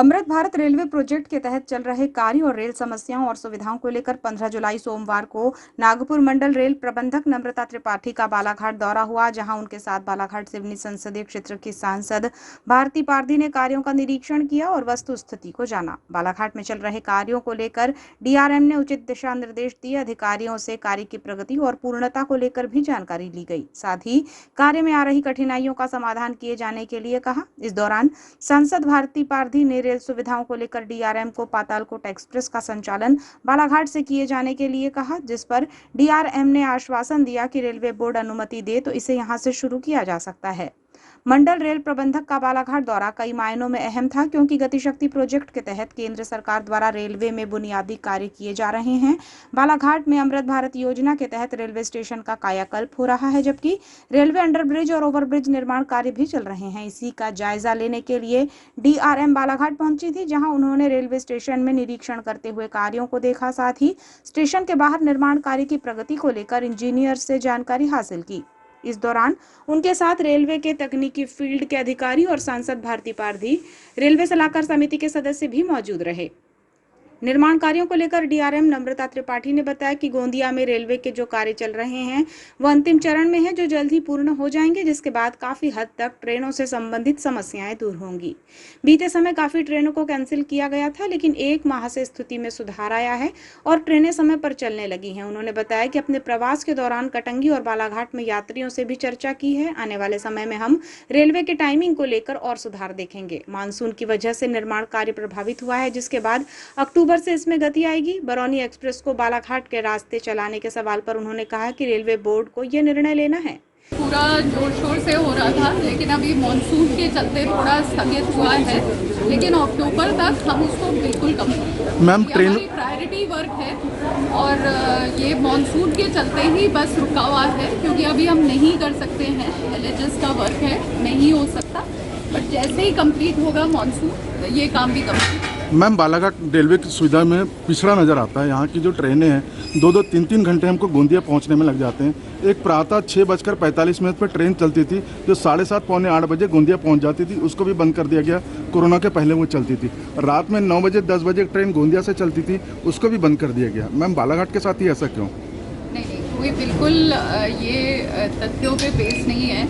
Amrit Bharat railway project के तहत चल रहे कार्य और रेल समस्याओं और सुविधाओं को लेकर 15 जुलाई सोमवार को नागपुर मंडल रेल प्रबंधक नम्रता त्रिपाठी का बालाघाट दौरा हुआ, जहां उनके साथ बालाघाट सिवनी संसदीय क्षेत्र की सांसद भारती पारधी ने कार्यों का निरीक्षण किया और वस्तु स्थिति को जाना। बालाघाट में चल रहे कार्यों को लेकर डीआरएम ने उचित दिशा निर्देश दिए। अधिकारियों से कार्य की प्रगति और पूर्णता को लेकर भी जानकारी ली गई, साथ ही कार्य में आ रही कठिनाइयों का समाधान किए जाने के लिए कहा। इस दौरान सांसद भारती पारधी ने रेल सुविधाओं को लेकर डीआरएम को पातालकोट एक्सप्रेस का संचालन बालाघाट से किए जाने के लिए कहा, जिस पर डीआरएम ने आश्वासन दिया कि रेलवे बोर्ड अनुमति दे तो इसे यहां से शुरू किया जा सकता है। मंडल रेल प्रबंधक का बालाघाट दौरा कई मायनों में अहम था, क्योंकि गतिशक्ति प्रोजेक्ट के तहत केंद्र सरकार द्वारा रेलवे में बुनियादी कार्य किए जा रहे हैं। बालाघाट में अमृत भारत योजना के तहत रेलवे स्टेशन का कायाकल्प हो रहा है, जबकि रेलवे अंडरब्रिज और ओवरब्रिज निर्माण कार्य भी चल रहे हैं। इसी का जायजा लेने के लिए डीआरएम बालाघाट पहुंची थी, जहां उन्होंने रेलवे स्टेशन में निरीक्षण करते हुए कार्यों को देखा, साथ ही स्टेशन के बाहर निर्माण कार्य की प्रगति को लेकर इंजीनियर से जानकारी हासिल की। इस दौरान उनके साथ रेलवे के तकनीकी फील्ड के अधिकारी और सांसद भारती पारधी, रेलवे सलाहकार समिति के सदस्य भी मौजूद रहे। निर्माण कार्यों को लेकर डीआरएम नम्रता त्रिपाठी ने बताया कि गोंदिया में रेलवे के जो कार्य चल रहे हैं वो अंतिम चरण में है, जो जल्द ही पूर्ण हो जाएंगे, जिसके बाद काफी हद तक ट्रेनों से संबंधित समस्याएं दूर होंगी। बीते समय काफी ट्रेनों को कैंसिल किया गया था, लेकिन 1 माह से स्थिति में सुधार आया है और ट्रेनें समय पर चलने लगी हैं। उन्होंने बताया कि अपने प्रवास के दौरान कटंगी और बालाघाट में यात्रियों से भी चर्चा की है। आने वाले समय में हम रेलवे के टाइमिंग को लेकर और सुधार देखेंगे। मानसून की वजह से निर्माण कार्य प्रभावित हुआ है, जिसके बाद अक्टूबर से इसमें गति आएगी। बरौनी एक्सप्रेस को बालाघाट के रास्ते चलाने के सवाल पर उन्होंने कहा कि रेलवे बोर्ड को यह निर्णय लेना है। पूरा जोर शोर से हो रहा था, लेकिन अभी मॉनसून के चलते थोड़ा स्थगित हुआ है, लेकिन अक्टूबर तक हम उसको बिल्कुल complete. Ma'am train priority work है और ये मॉनसून के चलते ही बस रुका हुआ है, क्योंकि अभी हम नहीं कर सकते हैं। एलएचएस का वर्क है, नहीं हो सकता, बट जैसे ही कंप्लीट होगा मॉनसून, ये काम भी कंप्लीट। मैम बालाघाट रेलवे की सुविधा में पिछड़ा नज़र आता है। यहाँ की जो ट्रेनें हैं 2-2, 3-3 घंटे हमको गोंदिया पहुँचने में लग जाते हैं। एक प्रातः 6:45 पर ट्रेन चलती थी, जो 7:30 पौने 8 बजे गोंदिया पहुँच जाती थी, उसको भी बंद कर दिया गया। कोरोना के पहले वो चलती थी। रात में 9 बजे 10 बजे ट्रेन गोंदिया से चलती थी, उसको भी बंद कर दिया गया। मैम बालाघाट के साथ ही ऐसा क्यों? नहीं, कोई बिल्कुल ये तथ्यों पे बेस नहीं है।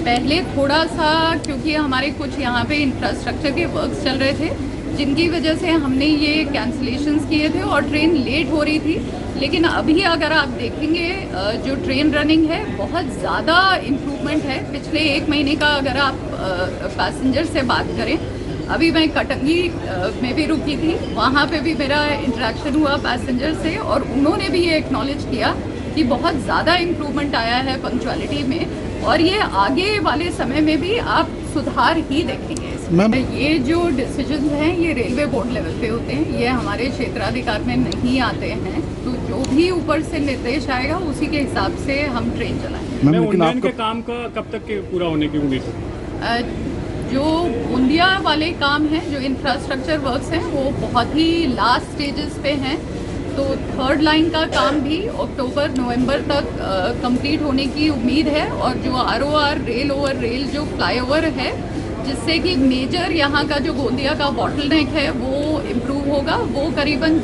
पहले थोड़ा सा, क्योंकि हमारे कुछ यहाँ पे इंफ्रास्ट्रक्चर के वर्क्स चल रहे थे, जिनकी वजह से हमने ये कैंसिलेशंस किए थे और ट्रेन लेट हो रही थी। लेकिन अभी अगर आप देखेंगे जो ट्रेन रनिंग है, बहुत ज़्यादा इम्प्रूवमेंट है पिछले 1 महीने का। अगर आप पैसेंजर से बात करें, अभी मैं कटंगी में भी रुकी थी, वहाँ पे भी मेरा इंटरेक्शन हुआ पैसेंजर से और उन्होंने भी ये एक्नॉलेज किया कि बहुत ज़्यादा इम्प्रूवमेंट आया है पंक्चुअलिटी में, और ये आगे वाले समय में भी आप सुधार ही देखेंगे। ये जो डिसीजंस हैं ये रेलवे बोर्ड लेवल पे होते हैं, ये हमारे क्षेत्राधिकार में नहीं आते हैं। तो जो भी ऊपर से निर्देश आएगा उसी के हिसाब से हम ट्रेन चलाएंगे। उन्नयन के काम का कब तक के पूरा होने की उम्मीद है? जो गोंदिया वाले काम हैं, जो इंफ्रास्ट्रक्चर वर्क्स हैं, वो बहुत ही लास्ट स्टेजेस पे हैं। तो 3rd लाइन का काम भी अक्टूबर नवंबर तक कंप्लीट होने की उम्मीद है। और जो आरओआर रेल ओवर रेल जो फ्लाईओवर है, जिससे कि मेजर यहाँ का जो गोंदिया का बॉटलनेक है वो इम्प्रूव होगा, वो करीबन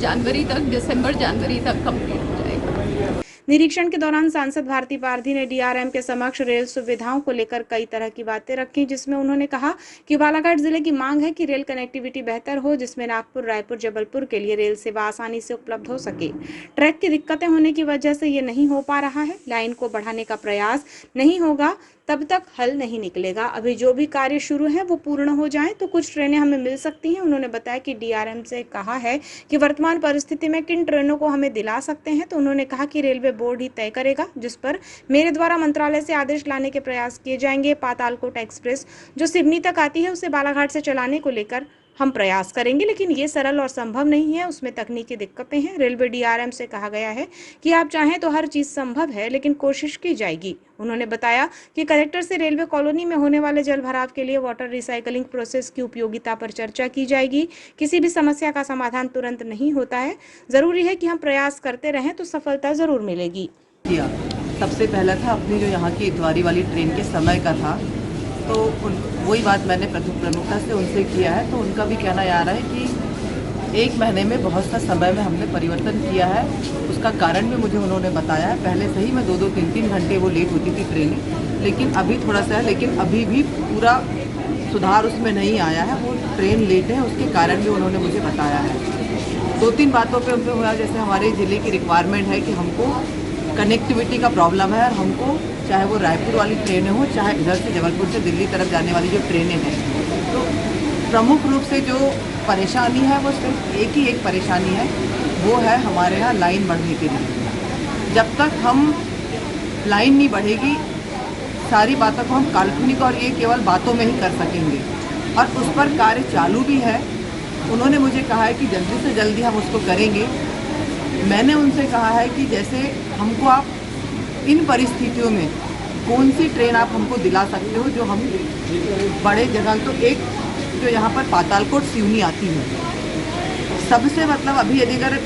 दिसंबर जनवरी तक कंप्लीट हो जाएगा। निरीक्षण के दौरान सांसद भारती पारधी ने डीआरएम के समक्ष रेल सुविधाओं को लेकर कई तरह की बातें रखी, जिसमें उन्होंने कहा कि बालाघाट जिले की मांग है कि रेल कनेक्टिविटी बेहतर हो, जिसमें नागपुर, रायपुर, जबलपुर के लिए रेल सेवा आसानी से उपलब्ध हो सके। ट्रैक की दिक्कतें होने की वजह से ये नहीं हो पा रहा है। लाइन को बढ़ाने का प्रयास नहीं होगा तब तक हल नहीं निकलेगा। अभी जो भी कार्य शुरू है वो पूर्ण हो जाए तो कुछ ट्रेनें हमें मिल सकती हैं। उन्होंने बताया कि डीआरएम से कहा है कि वर्तमान परिस्थिति में किन ट्रेनों को हमें दिला सकते हैं, तो उन्होंने कहा कि रेलवे बोर्ड ही तय करेगा, जिस पर मेरे द्वारा मंत्रालय से आदेश लाने के प्रयास किए जाएंगे। पातालकोट एक्सप्रेस जो सिवनी तक आती है, उसे बालाघाट से चलाने को लेकर हम प्रयास करेंगे, लेकिन ये सरल और संभव नहीं है, उसमें तकनीकी दिक्कतें हैं। रेलवे डीआरएम से कहा गया है कि आप चाहें तो हर चीज संभव है, लेकिन कोशिश की जाएगी। उन्होंने बताया कि कलेक्टर से रेलवे कॉलोनी में होने वाले जल भराव के लिए वाटर रिसाइकलिंग प्रोसेस की उपयोगिता पर चर्चा की जाएगी। किसी भी समस्या का समाधान तुरंत नहीं होता है, जरूरी है कि हम प्रयास करते रहें तो सफलता जरूर मिलेगी। सबसे पहला था अपनी जो यहाँ की इतवारी वाली ट्रेन के समय का था, तो वही बात मैंने प्रमुखता से उनसे किया है। तो उनका भी कहना आ रहा है कि 1 महीने में बहुत सा समय में हमने परिवर्तन किया है। उसका कारण भी मुझे उन्होंने बताया है। पहले सही में 2-2, 3-3 घंटे वो लेट होती थी ट्रेनें, लेकिन अभी थोड़ा सा है, लेकिन अभी भी पूरा सुधार उसमें नहीं आया है। वो ट्रेन लेट है, उसके कारण भी उन्होंने मुझे बताया है। 2-3 बातों पे उनसे हुआ, जैसे हमारे ज़िले की रिक्वायरमेंट है कि हमको कनेक्टिविटी का प्रॉब्लम है, और हमको चाहे वो रायपुर वाली ट्रेनें हो, चाहे इधर से जबलपुर से दिल्ली तरफ जाने वाली जो ट्रेनें हैं, तो प्रमुख रूप से जो परेशानी है वो सिर्फ एक परेशानी है, वो है हमारे यहाँ लाइन बढ़ने के लिए। जब तक हम लाइन नहीं बढ़ेगी, सारी बातों को हम काल्पनिक और ये केवल बातों में ही कर सकेंगे, और उस पर कार्य चालू भी है। उन्होंने मुझे कहा है कि जल्दी से जल्दी हम उसको करेंगे। मैंने उनसे कहा है कि जैसे हमको आप इन परिस्थितियों में कौन सी ट्रेन आप हमको दिला सकते हो जो हम बड़े जगह, तो एक जो यहाँ पर पातालकोट सिवनी आती है, सबसे मतलब अभी यदि अगर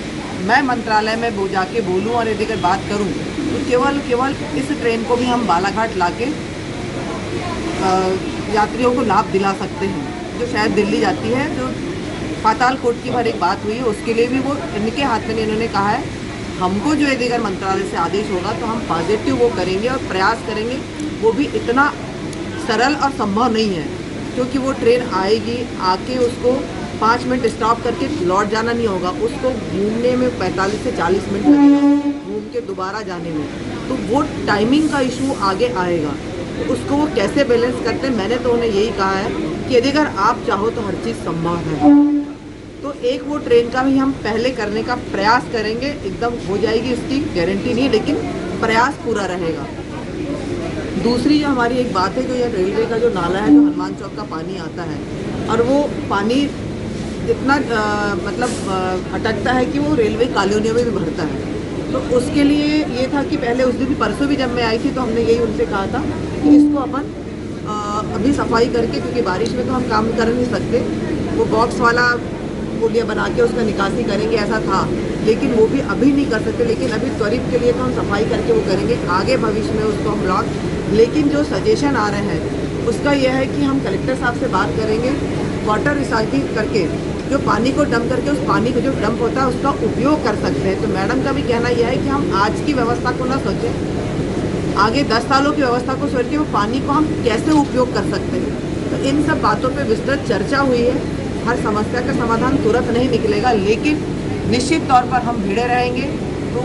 मैं मंत्रालय में वो जाके बोलूँ और यदि अगर बात करूँ तो केवल इस ट्रेन को भी हम बालाघाट लाके यात्रियों को लाभ दिला सकते हैं, जो शायद दिल्ली जाती है। जो पातालकोट की भर एक बात हुई है, उसके लिए भी वो इनके हाथ में, इन्होंने कहा है हमको जो यदि अगर मंत्रालय से आदेश होगा तो हम पॉजिटिव वो करेंगे और प्रयास करेंगे। वो भी इतना सरल और संभव नहीं है, क्योंकि वो ट्रेन आएगी, आके उसको 5 मिनट स्टॉप करके लौट जाना नहीं होगा, उसको घूमने में 45 से 40 मिनट लगेगा, घूम के दोबारा जाने में। तो वो टाइमिंग का इशू आगे आएगा, तो उसको वो कैसे बैलेंस करते हैं। मैंने तो उन्हें यही कहा है कि यदि अगर आप चाहो तो हर चीज़ संभव है। तो एक वो ट्रेन का भी हम पहले करने का प्रयास करेंगे। एकदम हो जाएगी इसकी गारंटी नहीं, लेकिन प्रयास पूरा रहेगा। दूसरी जो हमारी एक बात है, जो यह रेलवे का जो नाला है, जो हनुमान चौक का पानी आता है, और वो पानी इतना अटकता है कि वो रेलवे कॉलोनियों में भी भरता है। तो उसके लिए ये था कि पहले उस दिन परसों भी जब मैं आई थी तो हमने यही उनसे कहा था कि इसको अपन अभी सफाई करके, क्योंकि बारिश में तो हम काम कर नहीं सकते, वो बॉक्स वाला पुलिया बना के उसका निकासी करेंगे, ऐसा था, लेकिन वो भी अभी नहीं कर सकते। लेकिन अभी त्वरित के लिए तो हम सफाई करके वो करेंगे, आगे भविष्य में उसको हम ब्लॉक। लेकिन जो सजेशन आ रहे हैं उसका यह है कि हम कलेक्टर साहब से बात करेंगे, वाटर रिसाइकिल करके जो पानी को डंप करके, उस पानी को जो डंप होता है उसका उपयोग कर सकते हैं। तो मैडम का भी कहना यह है कि हम आज की व्यवस्था को ना सोचें, आगे 10 सालों की व्यवस्था को सोच के वो पानी को हम कैसे उपयोग कर सकते हैं। तो इन सब बातों पे विस्तृत चर्चा हुई है। हर समस्या का समाधान तुरंत नहीं निकलेगा, लेकिन निश्चित तौर पर हम भिड़े रहेंगे। तो